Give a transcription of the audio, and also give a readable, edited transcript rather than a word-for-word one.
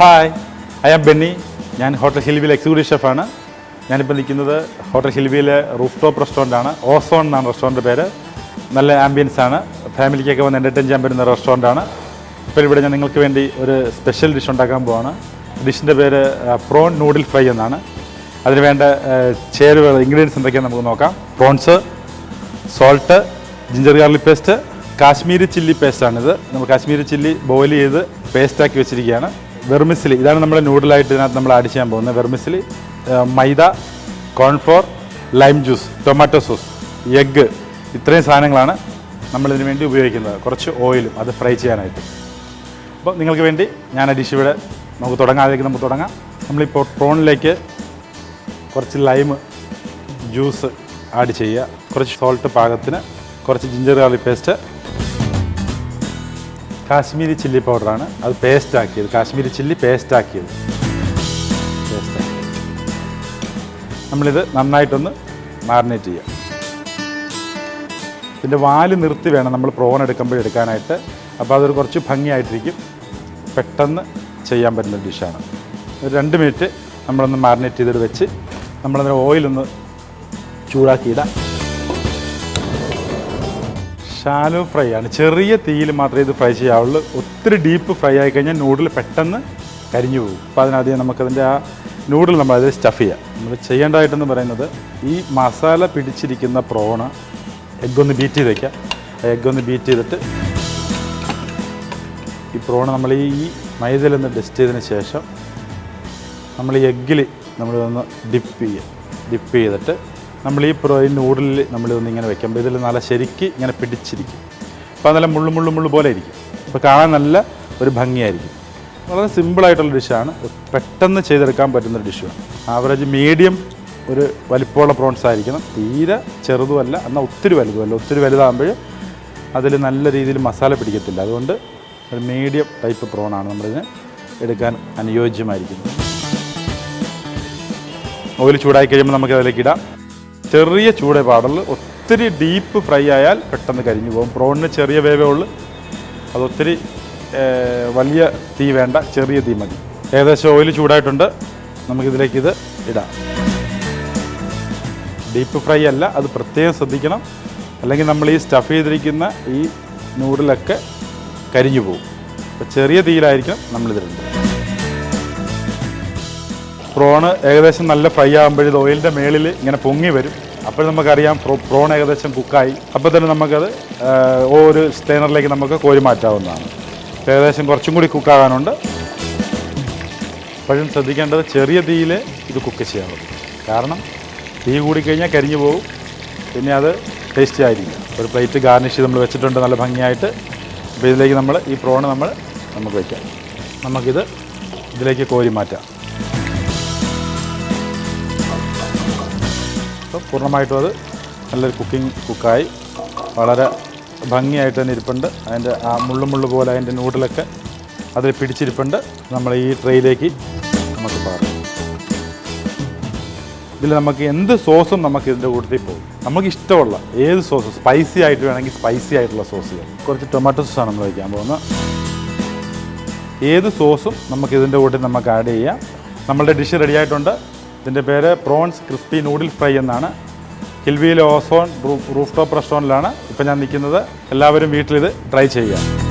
Hi, I am Benny. ഞാൻ hotel ഹിൽവിയിൽ executive ഷെഫാണ്. ഞാനിപ്പോൾ നിൽക്കുന്നത് ഹോട്ടൽ ഹിൽവിയിലെ റൂഫ് ടോപ്പ് റെസ്റ്റോറൻ്റാണ്. ഓസോൺ എന്നാണ് റെസ്റ്റോറൻറ്റ് പേര്. നല്ല ആംബിയൻസ് ആണ്. ഫാമിലിക്കൊക്കെ വന്ന് എൻ്റർടൈൻ ചെയ്യാൻ പറ്റുന്ന റെസ്റ്റോറൻ്റാണ്. ഇപ്പോൾ ഇവിടെ ഞാൻ നിങ്ങൾക്ക് വേണ്ടി ഒരു സ്പെഷ്യൽ ഡിഷ് ഉണ്ടാക്കാൻ പോവാണ്. ഡിഷിൻ്റെ പേര് പ്രോൺ നൂഡിൽ ഫ്രൈ എന്നാണ്. അതിന് വേണ്ട ചേരുവകൾ, ഇൻഗ്രീഡിയൻസ് എന്തൊക്കെയാണ് നമുക്ക് നോക്കാം. Prawns, salt, ginger garlic paste, Kashmiri chilli പേസ്റ്റാണിത്. നമ്മൾ കാശ്മീരി ചില്ലി ബോയിൽ ചെയ്ത് പേസ്റ്റാക്കി വെച്ചിരിക്കുകയാണ്. വെർമിസിലി, ഇതാണ് നമ്മുടെ നൂഡിലായിട്ട് ഇതിനകത്ത് നമ്മൾ ആഡ് ചെയ്യാൻ പോകുന്നത്. Vermicelli, maida, cornflour, lime juice, tomato sauce, egg, ഇത്രയും സാധനങ്ങളാണ് നമ്മളിതിന് വേണ്ടി ഉപയോഗിക്കുന്നത്. കുറച്ച് ഓയിലും അത് ഫ്രൈ ചെയ്യാനായിട്ട്. അപ്പോൾ നിങ്ങൾക്ക് വേണ്ടി ഞാൻ ആ ഡിഷ് ഇവിടെ നമുക്ക് തുടങ്ങാം. നമ്മളിപ്പോൾ പ്രോണിലേക്ക് കുറച്ച് ലൈം ജ്യൂസ് ആഡ് ചെയ്യുക, കുറച്ച് സോൾട്ട് പാകത്തിന്, കുറച്ച് ginger garlic paste, Kashmiri chilli പൗഡറാണ്, അത് പേസ്റ്റാക്കിയത്, കാശ്മീരി ചില്ലി പേസ്റ്റാക്കിയത്. നമ്മളിത് നന്നായിട്ടൊന്ന് മാറിനേറ്റ് ചെയ്യാം. ഇതിൻ്റെ വാല് നിർത്തി വേണം നമ്മൾ പ്രോൺ എടുക്കാനായിട്ട്. അപ്പോൾ അതൊരു കുറച്ച് ഭംഗിയായിട്ടിരിക്കും, പെട്ടെന്ന് ചെയ്യാൻ പറ്റുന്ന ഡിഷാണ്. ഒരു 2 മിനിറ്റ് നമ്മളൊന്ന് മാറിനേറ്റ് ചെയ്തിട്ട് വെച്ച് നമ്മളതിന് ഓയിലൊന്ന് ചൂടാക്കിയിടാം. ഷാലോ ഫ്രൈ ആണ്, ചെറിയ തീയിൽ മാത്രമേ ഇത് ഫ്രൈ ചെയ്യാവുള്ളൂ. ഒത്തിരി ഡീപ്പ് ഫ്രൈ ആയി കഴിഞ്ഞാൽ നൂഡിൽ പെട്ടെന്ന് കരിഞ്ഞു പോകും. അപ്പോൾ അതിനാദ്യം നമുക്കതിൻ്റെ ആ നൂഡിൽ നമ്മളത് സ്റ്റഫ് ചെയ്യാം. നമ്മൾ ചെയ്യേണ്ടതായിട്ടെന്ന് പറയുന്നത്, ഈ മസാല പിടിച്ചിരിക്കുന്ന പ്രോണ് എഗ്ഗൊന്ന് ബീറ്റ് ചെയ്ത് വയ്ക്കാം. എഗ്ഗൊന്ന് ബീറ്റ് ചെയ്തിട്ട് ഈ പ്രോണ് നമ്മൾ ഈ മൈദയിലൊന്ന് ഡസ്റ്റ് ചെയ്തതിന് ശേഷം നമ്മൾ ഈ എഗ്ഗിൽ നമ്മളിതൊന്ന് ഡിപ്പ് ചെയ്തിട്ട് നമ്മൾ ഈ നൂഡിലിൽ നമ്മളിതൊന്ന് ഇങ്ങനെ വെക്കുമ്പോൾ ഇതിൽ നല്ല ശരിക്ക് ഇങ്ങനെ പിടിച്ചിരിക്കും. അപ്പോൾ നല്ല മുള്ളു പോലെ ഇരിക്കും. അപ്പോൾ കാണാൻ നല്ല ഒരു ഭംഗിയായിരിക്കും. വളരെ സിമ്പിളായിട്ടുള്ള ഡിഷാണ്, പെട്ടെന്ന് ചെയ്തെടുക്കാൻ പറ്റുന്ന ഡിഷാണ്. ആവറേജ് മീഡിയം ഒരു വലിപ്പമുള്ള പ്രോൺസ് ആയിരിക്കണം, തീരെ ചെറുതുമല്ല എന്നാൽ ഒത്തിരി വലുതുമല്ല. ഒത്തിരി വലുതാകുമ്പോൾ അതിൽ നല്ല രീതിയിൽ മസാല പിടിക്കത്തില്ല. അതുകൊണ്ട് ഒരു മീഡിയം ടൈപ്പ് പ്രോണാണ് നമ്മളിതിന് എടുക്കാൻ അനുയോജ്യമായിരിക്കുന്നത്. ഓയിൽ ചൂടായി കഴിയുമ്പോൾ നമുക്ക് അതിലേക്ക് ഇടാം. ചെറിയ ചൂടേ പാടുള്ളൂ. ഒത്തിരി ഡീപ്പ് ഫ്രൈ ആയാൽ പെട്ടെന്ന് കരിഞ്ഞു പോകും. പ്രോണിന് ചെറിയ വേവേ ഉള്ളൂ, അതൊത്തിരി വലിയ തീ വേണ്ട, ചെറിയ തീ മതി. ഏകദേശം ഓയിൽ ചൂടായിട്ടുണ്ട്, നമുക്കിതിലേക്ക് ഇത് ഇടാം. ഡീപ്പ് ഫ്രൈ അല്ല, അത് പ്രത്യേകം ശ്രദ്ധിക്കണം, അല്ലെങ്കിൽ നമ്മൾ ഈ സ്റ്റഫ് ചെയ്തിരിക്കുന്ന ഈ നൂഡിലൊക്കെ കരിഞ്ഞു പോകും. അപ്പോൾ ചെറിയ തീയിലായിരിക്കണം നമ്മളിതിലുണ്ട്. പ്രോണ് ഏകദേശം നല്ല ഫ്രൈ ആകുമ്പോൾ ഇത് ഓയിലിൻ്റെ മേളിൽ ഇങ്ങനെ പൊങ്ങി വരും. അപ്പോൾ നമുക്കറിയാം പ്രോൺ ഏകദേശം കുക്കായി. അപ്പോൾ തന്നെ നമുക്കത് ഒരു സ്റ്റെയ്നറിലേക്ക് നമുക്ക് കോരി മാറ്റാവുന്നതാണ്. ഏകദേശം കുറച്ചും കൂടി കുക്കാകാനുണ്ട്. അപ്പോഴും ശ്രദ്ധിക്കേണ്ടത് ചെറിയ തീയിൽ ഇത് കുക്ക് ചെയ്യാവുള്ളൂ. കാരണം തീ കൂടിക്കഴിഞ്ഞാൽ കരിഞ്ഞു പോകും, പിന്നെ അത് ടേസ്റ്റി ആയിരിക്കും. ഒരു പ്ലേറ്റ് ഗാർണിഷ് നമ്മൾ വെച്ചിട്ടുണ്ട് നല്ല ഭംഗിയായിട്ട്. അപ്പോൾ ഇതിലേക്ക് നമ്മൾ ഈ പ്രോണ് നമുക്ക് വയ്ക്കാം. നമുക്കിത് ഇതിലേക്ക് കോരി മാറ്റാം. അപ്പോൾ പൂർണ്ണമായിട്ടും അത് നല്ലൊരു കുക്കായി വളരെ ഭംഗിയായിട്ട് തന്നെ ഇരിപ്പുണ്ട്. അതിൻ്റെ ആ മുള്ളു പോലെ അതിൻ്റെ നൂഡിലൊക്കെ അതിൽ പിടിച്ചിരിപ്പുണ്ട്. നമ്മൾ ഈ ട്രേയിലേക്ക് നമുക്ക് പാറാം. ഇതിൽ നമുക്ക് എന്ത് സോസും നമുക്ക് ഇതിൻ്റെ കൂട്ടത്തിൽ പോകും. നമുക്ക് ഇഷ്ടമുള്ള ഏത് സോസ്, സ്പൈസി ആയിട്ട് വേണമെങ്കിൽ സ്പൈസി ആയിട്ടുള്ള സോസുകൾ. കുറച്ച് ടൊമാറ്റോ സോസാണ് നമ്മൾ വയ്ക്കാൻ പോകുന്നത്. ഏത് സോസും നമുക്കിതിൻ്റെ കൂട്ടത്തിൽ നമുക്ക് ആഡ് ചെയ്യാം. നമ്മളുടെ ഡിഷ് റെഡി ആയിട്ടുണ്ട്. ഇതിൻ്റെ പേര് പ്രോൺസ് ക്രിസ്പി നൂഡിൽ ഫ്രൈ എന്നാണ്. ഹിൽവിയിലെ ഓസോൺ റൂഫ് ടോപ്പ് റെസ്റ്റോറൻറ്റിലാണ് ഇപ്പോൾ ഞാൻ നിൽക്കുന്നത്. എല്ലാവരും വീട്ടിലിത് ട്രൈ ചെയ്യുക.